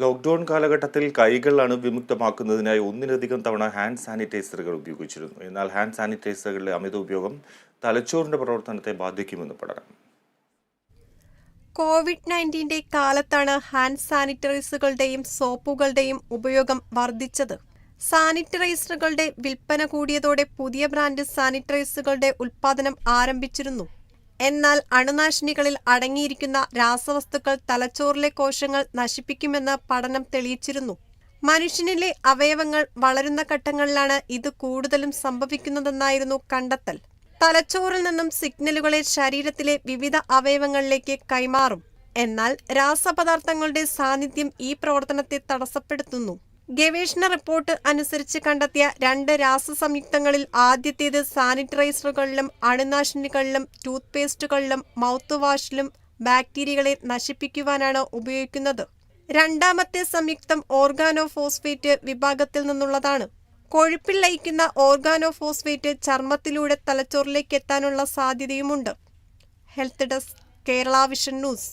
Lockdown കാലഘട്ടത്തിൽ കൈകൾ അണുവിമുക്തമാക്കുന്നതിനായി ഒന്നിലധികം തവണ ഹാൻഡ് സാനിറ്റൈസറുകൾ ഉപയോഗിച്ചിരുന്നു. എന്നാൽ ഹാൻഡ് സാനിറ്റൈസറുകളുടെ അമിത ഉപയോഗം തലച്ചോറിന്റെ പ്രവർത്തനത്തെ ബാധിക്കുമെന്ന് പഠനം. കോവിഡ്-19 കാലത്താണ് ഹാൻഡ് സാനിറ്റൈസറുകളുടെയും സോപ്പുകളുടെയും ഉപയോഗം വർദ്ധിച്ചത്. സാനിറ്റൈസറുകളുടെ വിൽപ്പന കൂടിയതോടെ പുതിയ ബ്രാൻഡ് സാനിറ്റൈസറുകളുടെ ഉൽപ്പാദനം ആരംഭിച്ചിരുന്നു. എന്നാൽ അണുനാശിനികളിൽ അടങ്ങിയിരിക്കുന്ന രാസവസ്തുക്കൾ തലച്ചോറിലെ കോശങ്ങൾ നശിപ്പിക്കുമെന്ന് പഠനം തെളിയിച്ചിരുന്നു. മനുഷ്യനിലെ അവയവങ്ങൾ വളരുന്ന ഘട്ടങ്ങളിലാണ് ഇത് കൂടുതലും സംഭവിക്കുന്നതെന്നായിരുന്നു കണ്ടെത്തൽ. തലച്ചോറിൽ നിന്നും സിഗ്നലുകളെ ശരീരത്തിലെ വിവിധ അവയവങ്ങളിലേക്ക് കൈമാറും. എന്നാൽ രാസപദാർത്ഥങ്ങളുടെ സാന്നിധ്യം ഈ പ്രവർത്തനത്തെ തടസ്സപ്പെടുത്തുന്നു. ഗവേഷണ റിപ്പോർട്ട് അനുസരിച്ച് കണ്ടെത്തിയ 2 രാസസംയുക്തങ്ങളിൽ ആദ്യത്തേത് സാനിറ്റൈസറുകളിലും അണുനാശിനികളിലും ടൂത്ത് പേസ്റ്റുകളിലും മൗത്ത് വാഷിലും ബാക്ടീരിയകളെ നശിപ്പിക്കുവാനാണ് ഉപയോഗിക്കുന്നത്. രണ്ടാമത്തെ സംയുക്തം ഓർഗാനോഫോസ്ഫേറ്റ് വിഭാഗത്തിൽ നിന്നുള്ളതാണ്. കൊഴുപ്പിൽ ലയിക്കുന്ന ഓർഗാനോഫോസ്ഫേറ്റ് ചർമ്മത്തിലൂടെ തലച്ചോറിലേക്ക് എത്താനുള്ള സാധ്യതയുമുണ്ട്. Health desk, Kerala vision news.